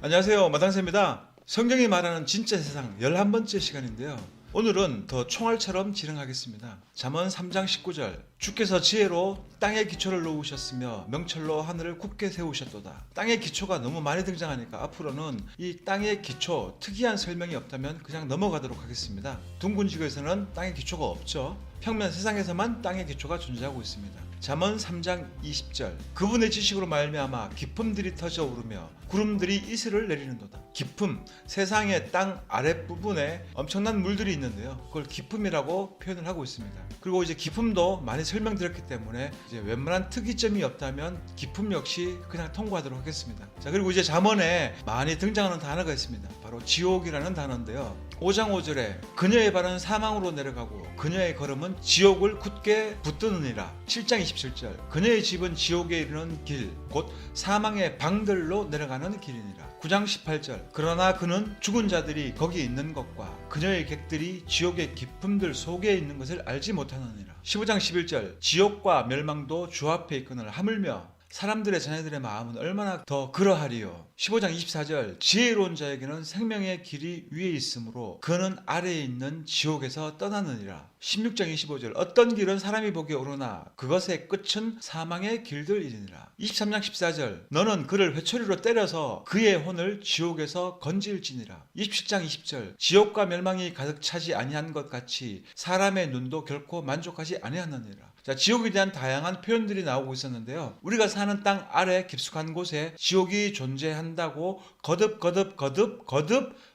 안녕하세요, 마당새입니다. 성경이 말하는 진짜 세상 11번째 시간인데요. 오늘은 더 총알처럼 진행하겠습니다. 잠언 3장 19절, 주께서 지혜로 땅의 기초를 놓으셨으며 명철로 하늘을 굳게 세우셨도다. 땅의 기초가 너무 많이 등장하니까 앞으로는 이 땅의 기초 특이한 설명이 없다면 그냥 넘어가도록 하겠습니다. 둥근 지구에서는 땅의 기초가 없죠. 평면 세상에서만 땅의 기초가 존재하고 있습니다. 잠언 3장 20절, 그분의 지식으로 말미암아 깊음들이 터져 오르며 구름들이 이슬을 내리는도다. 깊음, 세상의 땅 아랫부분에 엄청난 물들이 있는데요, 그걸 깊음이라고 표현을 하고 있습니다. 그리고 이제 깊음도 많이 설명드렸기 때문에 이제 웬만한 특이점이 없다면 깊음 역시 그냥 통과하도록 하겠습니다. 자, 그리고 이제 잠언에 많이 등장하는 단어가 있습니다. 바로 지옥이라는 단어인데요, 5장 5절에 그녀의 발은 사망으로 내려가고 그녀의 걸음은 지옥을 굳게 붙드느니라. 7장 27절, 그녀의 집은 지옥에 이르는 길, 곧 사망의 방들로 내려가는 길이니라. 9장 18절, 그러나 그는 죽은 자들이 거기 있는 것과 그녀의 객들이 지옥의 깊음들 속에 있는 것을 알지 못하느니라. 15장 11절, 지옥과 멸망도 주 앞에 있거늘 하물며 사람들의 자녀들의 마음은 얼마나 더 그러하리요. 15장 24절, 지혜로운 자에게는 생명의 길이 위에 있으므로 그는 아래에 있는 지옥에서 떠나느니라. 16장 25절, 어떤 길은 사람이 보기에 오르나 그것의 끝은 사망의 길들이니라. 23장 14절, 너는 그를 회초리로 때려서 그의 혼을 지옥에서 건질지니라. 27장 20절, 지옥과 멸망이 가득 차지 아니한 것 같이 사람의 눈도 결코 만족하지 아니하느니라. 자, 지옥에 대한 다양한 표현들이 나오고 있었는데요, 우리가 사는 땅 아래 깊숙한 곳에 지옥이 존재한다고 거듭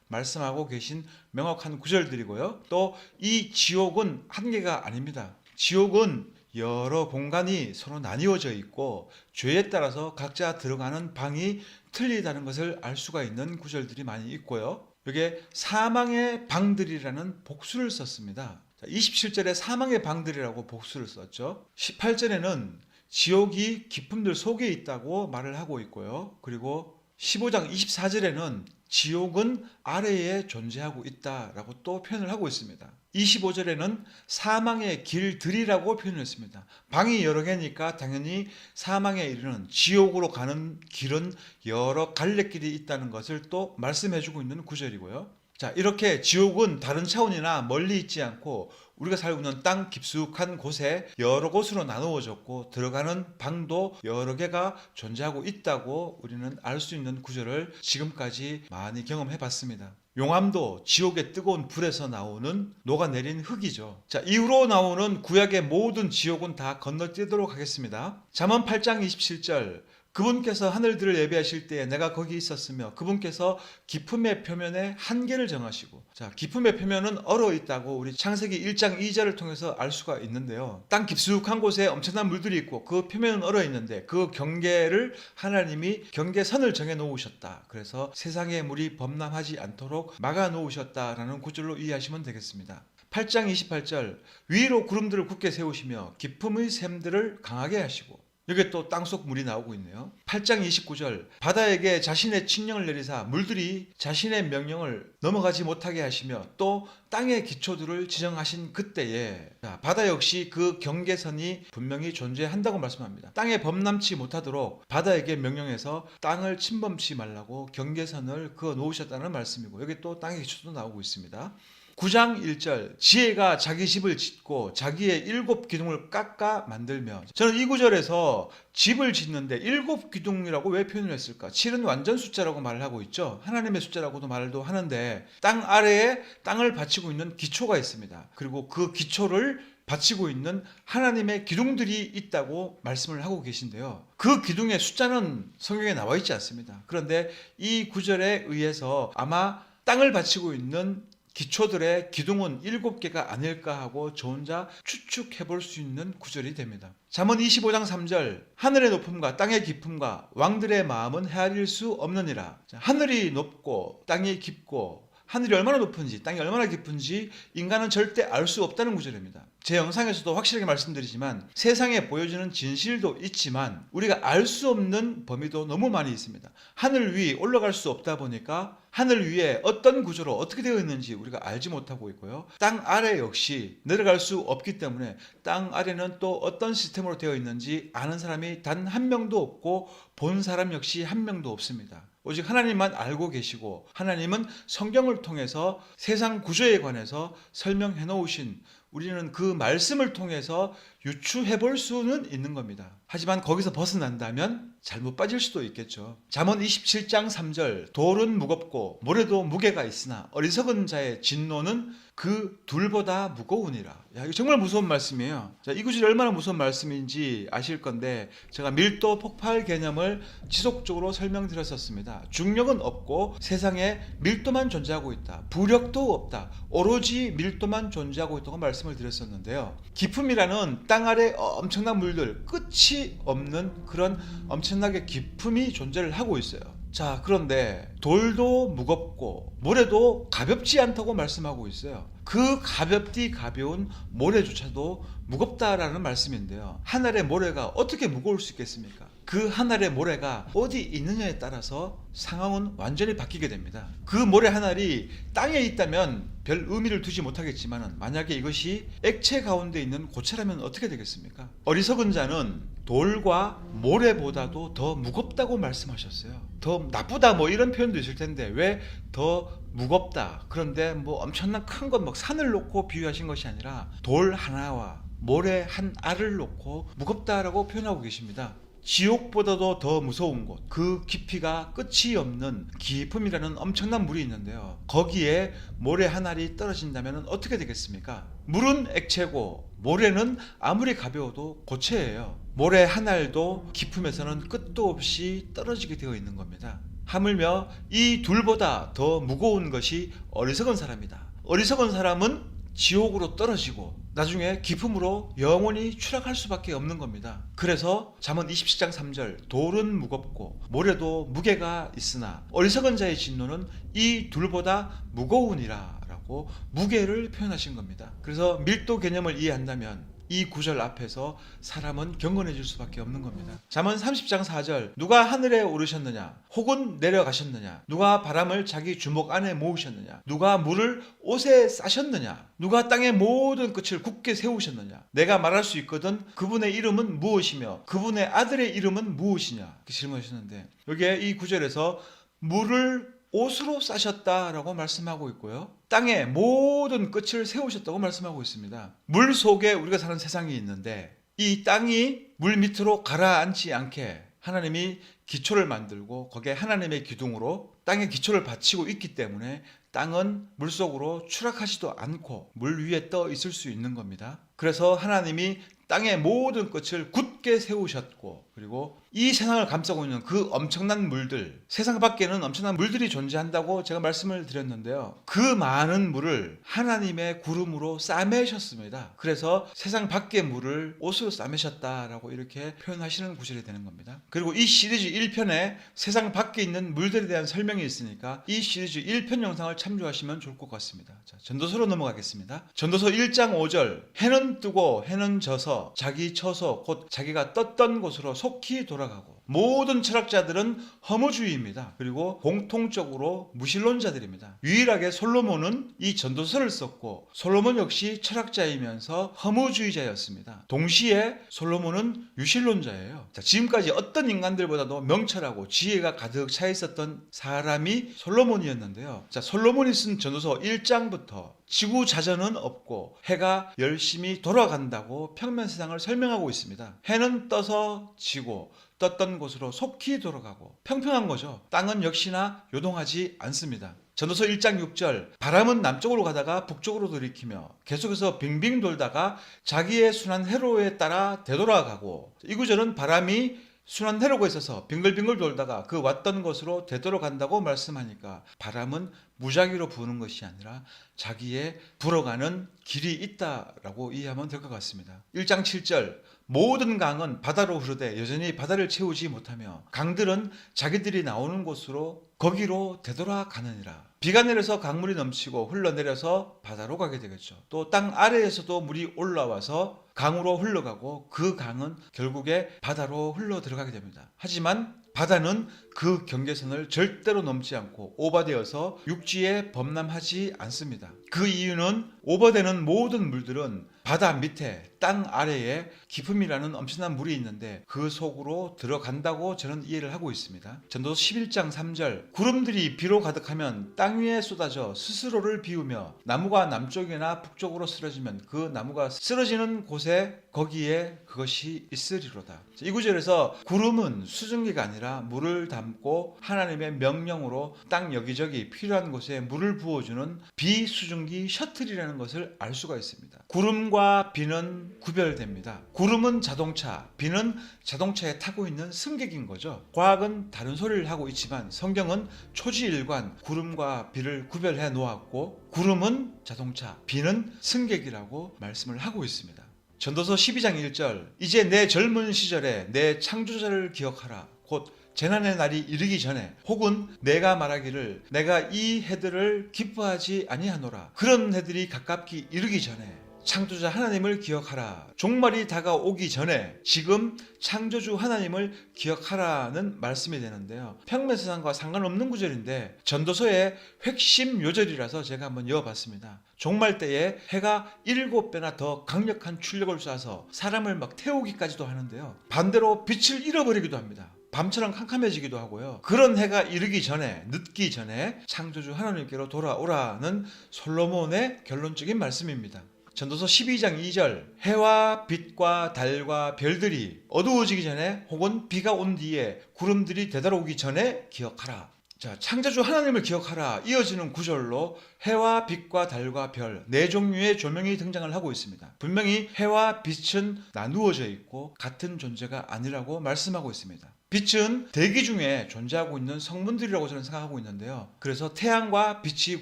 말씀하고 계신 명확한 구절들이고요. 또 이 지옥은 한 개가 아닙니다. 지옥은 여러 공간이 서로 나뉘어져 있고 죄에 따라서 각자 들어가는 방이 틀리다는 것을 알 수가 있는 구절들이 많이 있고요. 여기에 사망의 방들이라는 복수를 썼습니다. 27절에 사망의 방들이라고 복수를 썼죠. 18절에는 지옥이 깊음들 속에 있다고 말을 하고 있고요. 그리고 15장 24절에는 지옥은 아래에 존재하고 있다라고 또 표현을 하고 있습니다. 25절에는 사망의 길들이라고 표현했습니다. 방이 여러 개니까 당연히 사망에 이르는 지옥으로 가는 길은 여러 갈래길이 있다는 것을 또 말씀해주고 있는 구절이고요. 자, 이렇게 지옥은 다른 차원이나 멀리 있지 않고 우리가 살고 있는 땅 깊숙한 곳에 여러 곳으로 나누어졌고 들어가는 방도 여러 개가 존재하고 있다고 우리는 알 수 있는 구절을 지금까지 많이 경험해 봤습니다. 용암도 지옥의 뜨거운 불에서 나오는 녹아내린 흙이죠. 자, 이후로 나오는 구약의 모든 지옥은 다 건너뛰도록 하겠습니다. 잠언 8장 27절, 그분께서 하늘들을 예비하실 때에 내가 거기 있었으며 그분께서 깊음의 표면에 한계를 정하시고. 자, 깊음의 표면은 얼어 있다고 우리 창세기 1장 2절을 통해서 알 수가 있는데요, 땅 깊숙한 곳에 엄청난 물들이 있고 그 표면은 얼어 있는데 그 경계를 하나님이 경계선을 정해 놓으셨다. 그래서 세상의 물이 범람하지 않도록 막아 놓으셨다라는 구절로 이해하시면 되겠습니다. 8장 28절, 위로 구름들을 굳게 세우시며 깊음의 샘들을 강하게 하시고. 여기 또 땅속 물이 나오고 있네요. 8장 29절, 바다에게 자신의 칙령을 내리사 물들이 자신의 명령을 넘어가지 못하게 하시며 또 땅의 기초들을 지정하신 그때에, 자, 바다 역시 그 경계선이 분명히 존재한다고 말씀합니다. 땅에 범람치 못하도록 바다에게 명령해서 땅을 침범치 말라고 경계선을 그어 놓으셨다는 말씀이고, 여기 또 땅의 기초도 나오고 있습니다. 9장 1절, 지혜가 자기 집을 짓고 자기의 7 기둥을 깎아 만들며. 저는 이 구절에서 집을 짓는데 7 기둥이라고 왜 표현을 했을까? 7은 완전 숫자라고 말을 하고 있죠. 하나님의 숫자라고도 말도 하는데 땅 아래에 땅을 받치고 있는 기초가 있습니다. 그리고 그 기초를 받치고 있는 하나님의 기둥들이 있다고 말씀을 하고 계신데요, 그 기둥의 숫자는 성경에 나와 있지 않습니다. 그런데 이 구절에 의해서 아마 땅을 받치고 있는 기초들의 기둥은 7개가 아닐까 하고 저 혼자 추측해 볼 수 있는 구절이 됩니다. 잠언 25장 3절, 하늘의 높음과 땅의 깊음과 왕들의 마음은 헤아릴 수 없느니라. 하늘이 높고 땅이 깊고 하늘이 얼마나 높은지 땅이 얼마나 깊은지 인간은 절대 알 수 없다는 구절입니다. 제 영상에서도 확실하게 말씀드리지만 세상에 보여지는 진실도 있지만 우리가 알 수 없는 범위도 너무 많이 있습니다. 하늘 위 올라갈 수 없다 보니까 하늘 위에 어떤 구조로 어떻게 되어 있는지 우리가 알지 못하고 있고요, 땅 아래 역시 내려갈 수 없기 때문에 땅 아래는 또 어떤 시스템으로 되어 있는지 아는 사람이 단 한 명도 없고 본 사람 역시 한 명도 없습니다. 오직 하나님만 알고 계시고 하나님은 성경을 통해서 세상 구조에 관해서 설명해 놓으신 우리는 그 말씀을 통해서 유추해 볼 수는 있는 겁니다. 하지만 거기서 벗어난다면 잘못 빠질 수도 있겠죠. 잠언 27장 3절 돌은 무겁고 모래도 무게가 있으나 어리석은 자의 진노는 그 둘보다 무거우니라. 야, 이거 정말 무서운 말씀이에요. 자, 이 구절이 얼마나 무서운 말씀인지 아실 건데 제가 밀도 폭발 개념을 지속적으로 설명드렸었습니다. 중력은 없고 세상에 밀도만 존재하고 있다. 부력도 없다. 오로지 밀도만 존재하고 있다고 말씀을 드렸었는데요. 기품이라는 땅 아래 엄청난 물들, 끝이 없는 그런 엄청나게 기품이 존재를 하고 있어요. 자, 그런데 돌도 무겁고 모래도 가볍지 않다고 말씀하고 있어요. 그 가볍디 가벼운 모래조차도 무겁다라는 말씀인데요. 하늘의 모래가 어떻게 무거울 수 있겠습니까? 그 하늘의 모래가 어디 있느냐에 따라서 상황은 완전히 바뀌게 됩니다. 그 모래 하늘이 땅에 있다면 별 의미를 두지 못하겠지만 만약에 이것이 액체 가운데 있는 고체라면 어떻게 되겠습니까? 어리석은 자는 돌과 모래보다도 더 무겁다고 말씀하셨어요. 더 나쁘다 뭐 이런 표현도 있을 텐데 왜 더 무겁다. 그런데 뭐 엄청난 큰 것 막 산을 놓고 비유하신 것이 아니라 돌 하나와 모래 한 알을 놓고 무겁다라고 표현하고 계십니다. 지옥보다도 더 무서운 곳, 그 깊이가 끝이 없는 깊음이라는 엄청난 물이 있는데요. 거기에 모래 한 알이 떨어진다면 어떻게 되겠습니까? 물은 액체고 모래는 아무리 가벼워도 고체예요. 모래 한 알도 깊음에서는 끝도 없이 떨어지게 되어 있는 겁니다. 하물며 이 둘보다 더 무거운 것이 어리석은 사람이다. 어리석은 사람은 지옥으로 떨어지고 나중에 깊음으로 영원히 추락할 수밖에 없는 겁니다. 그래서 잠언 27장 3절 돌은 무겁고 모래도 무게가 있으나 어리석은 자의 진노는 이 둘보다 무거우니라 라고 무게를 표현하신 겁니다. 그래서 밀도 개념을 이해한다면 이 구절 앞에서 사람은 경건해질 수밖에 없는 겁니다. 잠언 30장 4절 누가 하늘에 오르셨느냐 혹은 내려가셨느냐 누가 바람을 자기 주먹 안에 모으셨느냐 누가 물을 옷에 싸셨느냐 누가 땅의 모든 끝을 굳게 세우셨느냐 내가 말할 수 있거든 그분의 이름은 무엇이며 그분의 아들의 이름은 무엇이냐 이렇게 질문하셨는데 여기에 이 구절에서 물을 옷으로 싸셨다라고 말씀하고 있고요. 땅의 모든 끝을 세우셨다고 말씀하고 있습니다. 물 속에 우리가 사는 세상이 있는데 이 땅이 물 밑으로 가라앉지 않게 하나님이 기초를 만들고 거기에 하나님의 기둥으로 땅의 기초를 받치고 있기 때문에 땅은 물속으로 추락하지도 않고 물 위에 떠 있을 수 있는 겁니다. 그래서 하나님이 땅의 모든 끝을 굳게 세우셨고 그리고 이 세상을 감싸고 있는 그 엄청난 물들 세상 밖에는 엄청난 물들이 존재한다고 제가 말씀을 드렸는데요. 그 많은 물을 하나님의 구름으로 싸매셨습니다. 그래서 세상 밖의 물을 옷으로 싸매셨다라고 이렇게 표현하시는 구절이 되는 겁니다. 그리고 이 시리즈 1편에 세상 밖에 있는 물들에 대한 설명이 있으니까 이 시리즈 1편 영상을 참조하시면 좋을 것 같습니다. 자, 전도서로 넘어가겠습니다. 전도서 1장 5절 해는 뜨고 해는 져서 자기 처소 곧 자기가 떴던 곳으로 속히 돌아가고 모든 철학자들은 허무주의입니다. 그리고 공통적으로 무신론자들입니다. 유일하게 솔로몬은 이 전도서를 썼고 솔로몬 역시 철학자이면서 허무주의자였습니다. 동시에 솔로몬은 유신론자예요. 자, 지금까지 어떤 인간들보다도 명철하고 지혜가 가득 차 있었던 사람이 솔로몬이었는데요. 자, 솔로몬이 쓴 전도서 1장부터 지구 자전은 없고 해가 열심히 돌아간다고 평면 세상을 설명하고 있습니다. 해는 떠서 지고 떴던 곳으로 속히 돌아가고 평평한 거죠. 땅은 역시나 요동하지 않습니다. 전도서 1장 6절 바람은 남쪽으로 가다가 북쪽으로 돌이키며 계속해서 빙빙 돌다가 자기의 순환 회로에 따라 되돌아가고 이 구절은 바람이 순환 회로가 있어서 빙글빙글 돌다가 그 왔던 곳으로 되돌아간다고 말씀하니까 바람은 무작위로 부는 것이 아니라 자기의 불어가는 길이 있다라고 이해하면 될 것 같습니다. 1장 7절 모든 강은 바다로 흐르되 여전히 바다를 채우지 못하며 강들은 자기들이 나오는 곳으로 거기로 되돌아가느니라. 비가 내려서 강물이 넘치고 흘러내려서 바다로 가게 되겠죠. 또 땅 아래에서도 물이 올라와서 강으로 흘러가고 그 강은 결국에 바다로 흘러 들어가게 됩니다. 하지만 바다는 그 경계선을 절대로 넘지 않고 오버되어서 육지에 범람하지 않습니다. 그 이유는 오버되는 모든 물들은 바다 밑에 땅 아래에 기품이라는 엄청난 물이 있는데 그 속으로 들어간다고 저는 이해를 하고 있습니다. 전도서 11장 3절 구름들이 비로 가득하면 땅 위에 쏟아져 스스로를 비우며 나무가 남쪽이나 북쪽으로 쓰러지면 그 나무가 쓰러지는 곳에 거기에 그것이 있으리로다. 이 구절에서 구름은 수증기가 아니라 물을 담고 하나님의 명령으로 땅 여기저기 필요한 곳에 물을 부어주는 비수증기 셔틀이라는 것을 알 수가 있습니다. 구름과 비는 구별됩니다. 구름은 자동차, 비는 자동차에 타고 있는 승객인 거죠. 과학은 다른 소리를 하고 있지만 성경은 초지일관 구름과 비를 구별해 놓았고 구름은 자동차, 비는 승객이라고 말씀을 하고 있습니다. 전도서 12장 1절 이제 내 젊은 시절에 내 창조자를 기억하라. 곧 재난의 날이 이르기 전에 혹은 내가 말하기를 내가 이 해들을 기뻐하지 아니하노라. 그런 해들이 가깝게 이르기 전에 창조자 하나님을 기억하라. 종말이 다가오기 전에 지금 창조주 하나님을 기억하라는 말씀이 되는데요. 평면세상과 상관없는 구절인데 전도서의 핵심 요절이라서 제가 한번 이어봤습니다. 종말 때에 해가 7배나 더 강력한 출력을 쏴서 사람을 막 태우기까지도 하는데요. 반대로 빛을 잃어버리기도 합니다. 밤처럼 캄캄해지기도 하고요. 그런 해가 이르기 전에, 늦기 전에 창조주 하나님께로 돌아오라는 솔로몬의 결론적인 말씀입니다. 전도서 12장 2절 해와 빛과 달과 별들이 어두워지기 전에 혹은 비가 온 뒤에 구름들이 되돌아오기 전에 기억하라. 자, 창조주 하나님을 기억하라. 이어지는 구절로 해와 빛과 달과 별 네 종류의 조명이 등장을 하고 있습니다. 분명히 해와 빛은 나누어져 있고 같은 존재가 아니라고 말씀하고 있습니다. 빛은 대기 중에 존재하고 있는 성분들이라고 저는 생각하고 있는데요. 그래서 태양과 빛이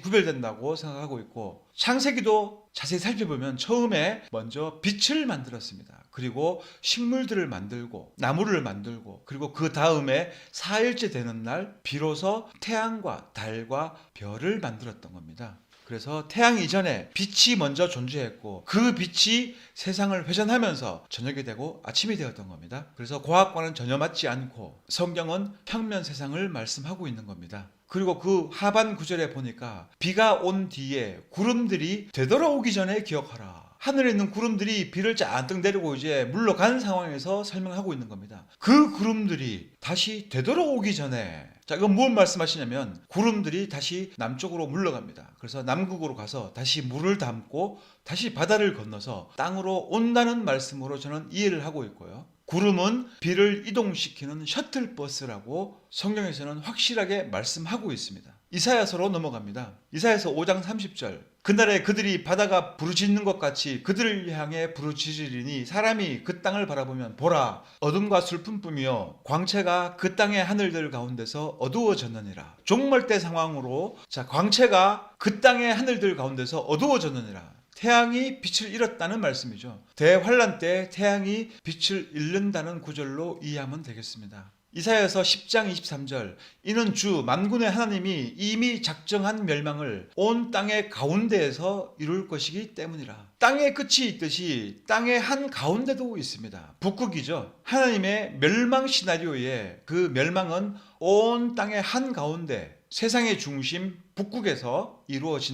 구별된다고 생각하고 있고 창세기도 자세히 살펴보면 처음에 먼저 빛을 만들었습니다. 그리고 식물들을 만들고 나무를 만들고 그리고 그 다음에 4일째 되는 날 비로소 태양과 달과 별을 만들었던 겁니다. 그래서 태양 이전에 빛이 먼저 존재했고 그 빛이 세상을 회전하면서 저녁이 되고 아침이 되었던 겁니다. 그래서 과학과는 전혀 맞지 않고 성경은 평면 세상을 말씀하고 있는 겁니다. 그리고 그 하반 구절에 보니까 비가 온 뒤에 구름들이 되돌아오기 전에 기억하라. 하늘에 있는 구름들이 비를 잔뜩 내리고 이제 물러간 상황에서 설명하고 있는 겁니다. 그 구름들이 다시 되돌아오기 전에 자, 이건 무엇 말씀하시냐면 구름들이 다시 남쪽으로 물러갑니다. 그래서 남극으로 가서 다시 물을 담고 다시 바다를 건너서 땅으로 온다는 말씀으로 저는 이해를 하고 있고요. 구름은 비를 이동시키는 셔틀버스라고 성경에서는 확실하게 말씀하고 있습니다. 이사야서로 넘어갑니다. 이사야서 5장 30절 그날에 그들이 바다가 부르짖는 것 같이 그들을 향해 부르짖으리니 사람이 그 땅을 바라보면 보라 어둠과 슬픔뿐이요 광채가 그 땅의 하늘들 가운데서 어두워졌느니라. 종말때 상황으로 자 광채가 그 땅의 하늘들 가운데서 어두워졌느니라. 태양이 빛을 잃었다는 말씀이죠. 대환란 때 태양이 빛을 잃는다는 구절로 이해하면 되겠습니다. 이사야서 10장 23절 이는 주 만군의 하나님이 이미 작정한 멸망을 온 땅의 가운데에서 이룰 것이기 때문이라. 땅의 끝이 있듯이 땅의 한 가운데도 있습니다. 북극이죠. 하나님의 멸망 시나리오에 그 멸망은 온 땅의 한 가운데 세상의 중심 북극에서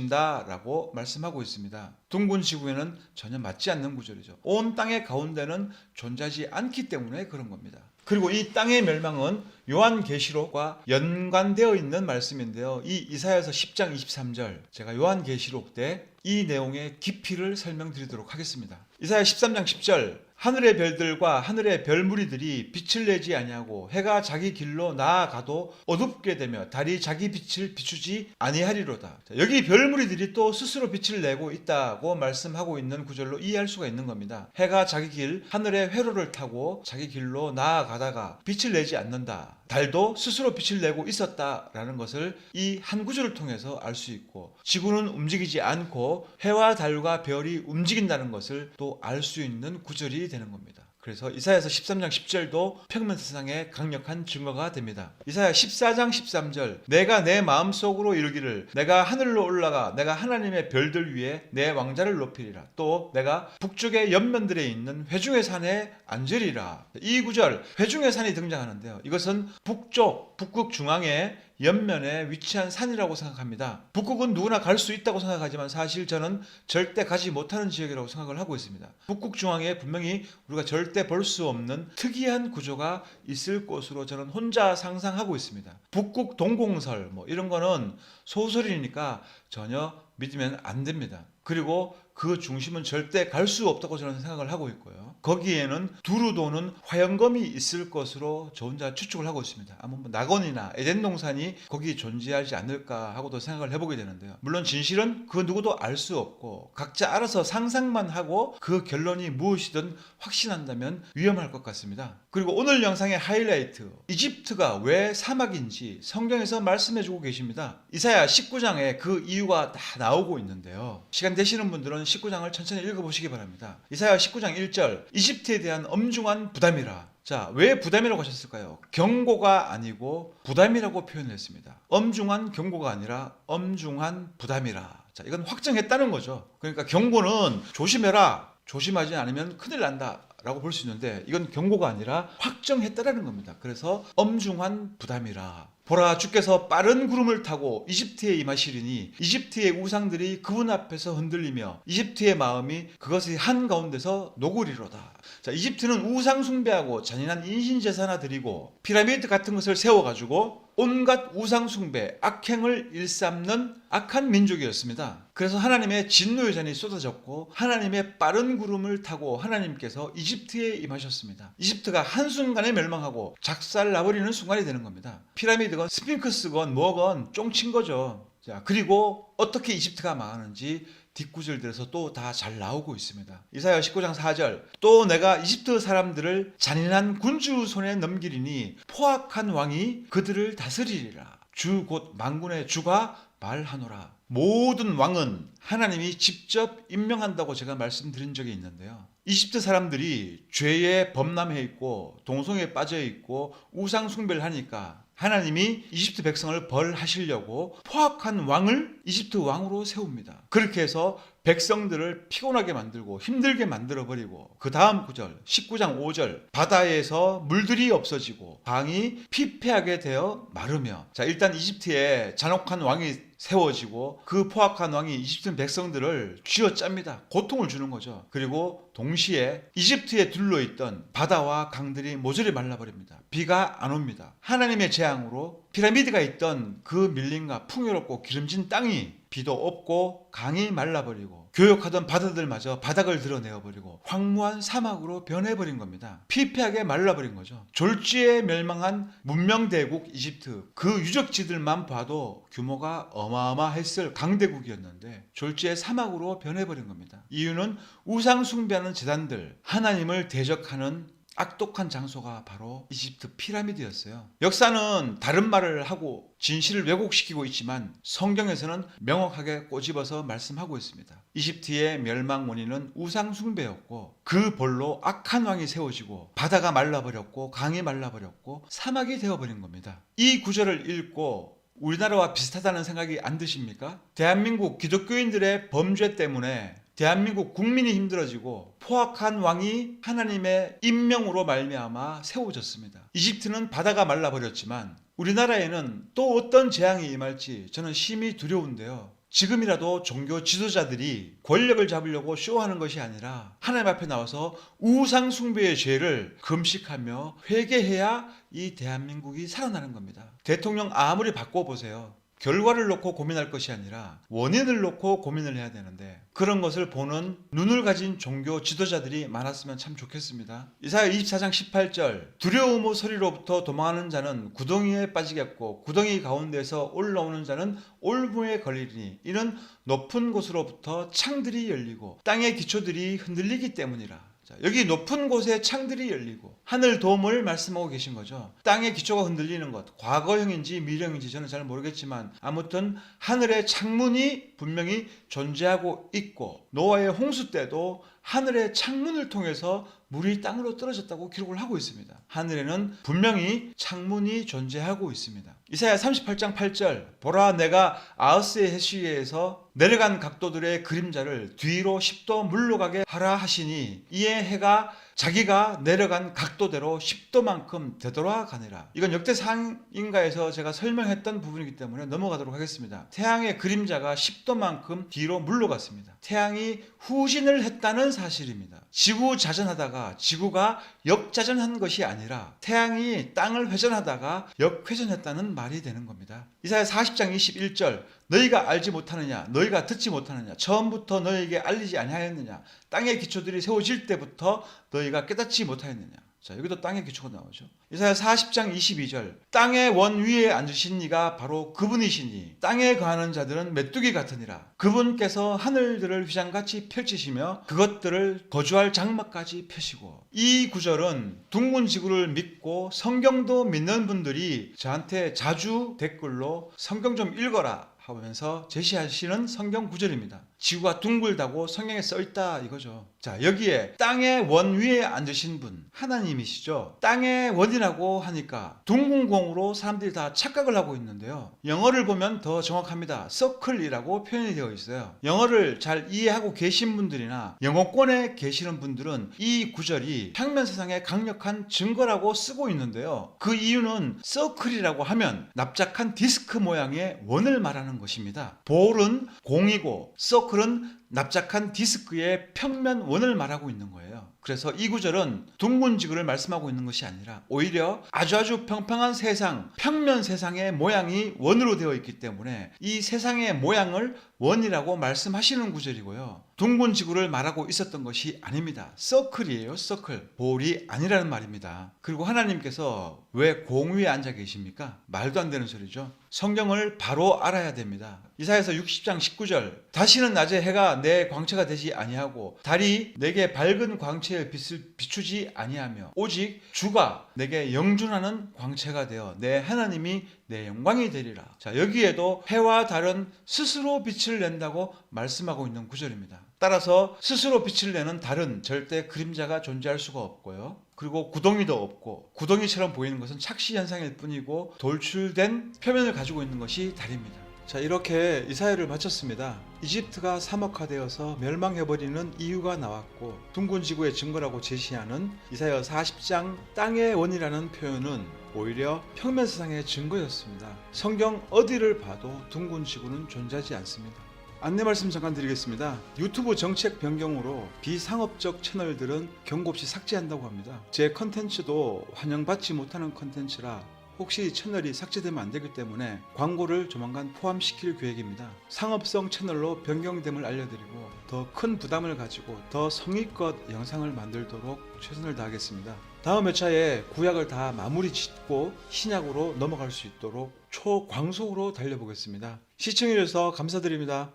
이루어진다라고 말씀하고 있습니다. 둥근 지구에는 전혀 맞지 않는 구절이죠. 온 땅의 가운데는 존재하지 않기 때문에 그런 겁니다. 그리고 이 땅의 멸망은 요한계시록과 연관되어 있는 말씀인데요. 이 이사야서 10장 23절 제가 요한계시록 때 이 내용의 깊이를 설명드리도록 하겠습니다. 이사야 13장 10절 하늘의 별들과 하늘의 별무리들이 빛을 내지 아니하고 해가 자기 길로 나아가도 어둡게 되며 달이 자기 빛을 비추지 아니하리로다. 여기 별무리들이 또 스스로 빛을 내고 있다고 말씀하고 있는 구절로 이해할 수가 있는 겁니다. 해가 자기 길 하늘의 회로를 타고 자기 길로 나아가다가 빛을 내지 않는다. 달도 스스로 빛을 내고 있었다라는 것을 이 한 구절을 통해서 알 수 있고 지구는 움직이지 않고 해와 달과 별이 움직인다는 것을 또 알 수 있는 구절이 되는 겁니다. 그래서 이사야서 13장 10절도 평면세상의 강력한 증거가 됩니다. 이사야 14장 13절 내가 내 마음속으로 이르기를 내가 하늘로 올라가 내가 하나님의 별들 위에 내 왕자를 높이리라. 또 내가 북쪽의 옆면들에 있는 회중의 산에 앉으리라. 이 구절 회중의 산이 등장하는데요. 이것은 북쪽 북극 중앙에 옆면에 위치한 산이라고 생각합니다. 북극은 누구나 갈 수 있다고 생각하지만 사실 저는 절대 가지 못하는 지역이라고 생각을 하고 있습니다. 북극 중앙에 분명히 우리가 절대 볼 수 없는 특이한 구조가 있을 것으로 저는 혼자 상상하고 있습니다. 북극 동공설 뭐 이런 거는 소설이니까 전혀 믿으면 안 됩니다. 그리고 그 중심은 절대 갈 수 없다고 저는 생각을 하고 있고요. 거기에는 두루 도는 화영검이 있을 것으로 저 혼자 추측을 하고 있습니다. 아마 뭐 낙원이나 에덴 동산이 거기 존재하지 않을까 하고도 생각을 해보게 되는데요. 물론 진실은 그 누구도 알 수 없고 각자 알아서 상상만 하고 그 결론이 무엇이든 확신한다면 위험할 것 같습니다. 그리고 오늘 영상의 하이라이트, 이집트가 왜 사막인지 성경에서 말씀해주고 계십니다. 이사야 19장에 그 이유가 다 나오고 있는데요. 시간 되시는 분들은 19장을 천천히 읽어보시기 바랍니다. 이사야 19장 1절, 이집트에 대한 엄중한 부담이라. 자, 왜 부담이라고 하셨을까요? 경고가 아니고 부담이라고 표현을 했습니다. 엄중한 경고가 아니라 엄중한 부담이라. 자, 이건 확정했다는 거죠. 그러니까 경고는 조심해라, 조심하지 않으면 큰일 난다 라고 볼 수 있는데 이건 경고가 아니라 확정했다라는 겁니다. 그래서 엄중한 부담이라. 보라, 주께서 빠른 구름을 타고 이집트에 임하시리니 이집트의 우상들이 그분 앞에서 흔들리며 이집트의 마음이 그것의 한가운데서 녹으리로다. 자, 이집트는 우상 숭배하고 잔인한 인신제사나 드리고 피라미드 같은 것을 세워가지고 온갖 우상 숭배, 악행을 일삼는 악한 민족이었습니다. 그래서 하나님의 진노의 잔이 쏟아졌고 하나님의 빠른 구름을 타고 하나님께서 이집트에 임하셨습니다. 이집트가 한순간에 멸망하고 작살나버리는 순간이 되는 겁니다. 피라미드건 스핑크스건 뭐건 쫑친 거죠. 자, 그리고 어떻게 이집트가 망하는지 뒷구절들에서 또 다 잘 나오고 있습니다. 이사야 19장 4절, 또 내가 이집트 사람들을 잔인한 군주 손에 넘기리니 포악한 왕이 그들을 다스리리라. 주 곧 만군의 주가 말하노라. 모든 왕은 하나님이 직접 임명한다고 제가 말씀드린 적이 있는데요. 이집트 사람들이 죄에 범람해 있고 동성애에 빠져 있고 우상 숭배를 하니까 하나님이 이집트 백성을 벌하시려고 포악한 왕을 이집트 왕으로 세웁니다. 그렇게 해서 백성들을 피곤하게 만들고 힘들게 만들어버리고 그 다음 구절 19장 5절, 바다에서 물들이 없어지고 강이 피폐하게 되어 마르며. 자, 일단 이집트에 잔혹한 왕이 세워지고 그 포악한 왕이 이집트 백성들을 쥐어짭니다. 고통을 주는 거죠. 그리고 동시에 이집트에 둘러있던 바다와 강들이 모조리 말라버립니다. 비가 안 옵니다. 하나님의 재앙으로 피라미드가 있던 그 밀림과 풍요롭고 기름진 땅이 비도 없고 강이 말라버리고 교역하던 바다들마저 바닥을 드러내어버리고 황무한 사막으로 변해버린 겁니다. 피폐하게 말라버린 거죠. 졸지에 멸망한 문명대국 이집트, 그 유적지들만 봐도 규모가 어마어마했을 강대국이었는데 졸지에 사막으로 변해버린 겁니다. 이유는 우상 숭배하는 제단들, 하나님을 대적하는 악독한 장소가 바로 이집트 피라미드였어요. 역사는 다른 말을 하고 진실을 왜곡시키고 있지만 성경에서는 명확하게 꼬집어서 말씀하고 있습니다. 이집트의 멸망 원인은 우상 숭배였고 그 벌로 악한 왕이 세워지고 바다가 말라버렸고 강이 말라버렸고 사막이 되어버린 겁니다. 이 구절을 읽고 우리나라와 비슷하다는 생각이 안 드십니까? 대한민국 기독교인들의 범죄 때문에 대한민국 국민이 힘들어지고 포악한 왕이 하나님의 임명으로 말미암아 세워졌습니다. 이집트는 바다가 말라버렸지만 우리나라에는 또 어떤 재앙이 임할지 저는 심히 두려운데요. 지금이라도 종교 지도자들이 권력을 잡으려고 쇼하는 것이 아니라 하나님 앞에 나와서 우상 숭배의 죄를 금식하며 회개해야 이 대한민국이 살아나는 겁니다. 대통령 아무리 바꿔보세요. 결과를 놓고 고민할 것이 아니라 원인을 놓고 고민을 해야 되는데 그런 것을 보는 눈을 가진 종교 지도자들이 많았으면 참 좋겠습니다. 이사야 24장 18절, 두려움의 소리로부터 도망하는 자는 구덩이에 빠지겠고 구덩이 가운데서 올라오는 자는 올무에 걸리리니 이는 높은 곳으로부터 창들이 열리고 땅의 기초들이 흔들리기 때문이라. 여기 높은 곳에 창들이 열리고 하늘 도움을 말씀하고 계신 거죠. 땅의 기초가 흔들리는 것, 과거형인지 미래형인지 저는 잘 모르겠지만 아무튼 하늘의 창문이 분명히 존재하고 있고 노아의 홍수 때도 하늘의 창문을 통해서 물이 땅으로 떨어졌다고 기록을 하고 있습니다. 하늘에는 분명히 창문이 존재하고 있습니다. 이사야 38장 8절 보라 내가 아하스의 해시위에서 내려간 각도들의 그림자를 뒤로 10도 물러가게 하라 하시니 이에 해가 자기가 내려간 각도대로 10도만큼 되돌아가니라. 이건 역대상인가에서 제가 설명했던 부분이기 때문에 넘어가도록 하겠습니다. 태양의 그림자가 10도만큼 뒤로 물러갔습니다. 태양이 후진을 했다는 사실입니다. 지구 자전하다가 지구가 역자전한 것이 아니라 태양이 땅을 회전하다가 역회전했다는 말이 되는 겁니다. 이사야 40장 21절 너희가 알지 못하느냐 너희가 듣지 못하느냐 처음부터 너희에게 알리지 아니하였느냐 땅의 기초들이 세워질 때부터 너희가 깨닫지 못하였느냐. 자, 여기도 땅의 기초가 나오죠. 이사야 40장 22절 땅의 원 위에 앉으신 이가 바로 그분이시니 땅에 거하는 자들은 메뚜기 같으니라. 그분께서 하늘들을 휘장같이 펼치시며 그것들을 거주할 장막까지 펴시고. 이 구절은 둥근 지구를 믿고 성경도 믿는 분들이 저한테 자주 댓글로 성경 좀 읽어라 하면서 제시하시는 성경 구절입니다. 지구가 둥글다고 성경에 써있다 이거죠. 자, 여기에 땅의 원 위에 앉으신 분 하나님이시죠. 땅의 원이라고 하니까 둥근 공으로 사람들이 다 착각을 하고 있는데요. 영어를 보면 더 정확합니다. 서클이라고 표현이 되어 있어요. 영어를 잘 이해하고 계신 분들이나 영어권에 계시는 분들은 이 구절이 평면세상의 강력한 증거라고 쓰고 있는데요. 그 이유는 서클이라고 하면 납작한 디스크 모양의 원을 말하는 것입니다. 볼은 공이고 서클은 납작한 디스크의 평면 원을 말하고 있는 거예요. 그래서 이 구절은 둥근 지구를 말씀하고 있는 것이 아니라 오히려 아주 평평한 세상, 평면 세상의 모양이 원으로 되어 있기 때문에 이 세상의 모양을 원이라고 말씀하시는 구절이고요. 둥근 지구를 말하고 있었던 것이 아닙니다. 서클이에요. 서클. 볼이 아니라는 말입니다. 그리고 하나님께서 왜 공 위에 앉아 계십니까? 말도 안 되는 소리죠. 성경을 바로 알아야 됩니다. 이사야서 60장 19절 다시는 낮에 해가 내 광채가 되지 아니하고 달이 내게 밝은 광채의 빛을 비추지 아니하며 오직 주가 내게 영준하는 광채가 되어 내 하나님이 내 영광이 되리라. 자, 여기에도 해와 달은 스스로 빛을 낸다고 말씀하고 있는 구절입니다. 따라서 스스로 빛을 내는 달은 절대 그림자가 존재할 수가 없고요. 그리고 구덩이도 없고 구덩이처럼 보이는 것은 착시 현상일 뿐이고 돌출된 표면을 가지고 있는 것이 달입니다. 자, 이렇게 이사야를 마쳤습니다. 이집트가 사막화되어서 멸망해버리는 이유가 나왔고 둥근 지구의 증거라고 제시하는 이사야 40장 땅의 원이라는 표현은 오히려 평면 세상의 증거였습니다. 성경 어디를 봐도 둥근 지구는 존재하지 않습니다. 안내 말씀 잠깐 드리겠습니다. 유튜브 정책 변경으로 비상업적 채널들은 경고 없이 삭제한다고 합니다. 제 컨텐츠도 환영받지 못하는 컨텐츠라 혹시 채널이 삭제되면 안 되기 때문에 광고를 조만간 포함시킬 계획입니다. 상업성 채널로 변경됨을 알려드리고 더 큰 부담을 가지고 더 성의껏 영상을 만들도록 최선을 다하겠습니다. 다음 회차에 구약을 다 마무리 짓고 신약으로 넘어갈 수 있도록 초광속으로 달려보겠습니다. 시청해주셔서 감사드립니다.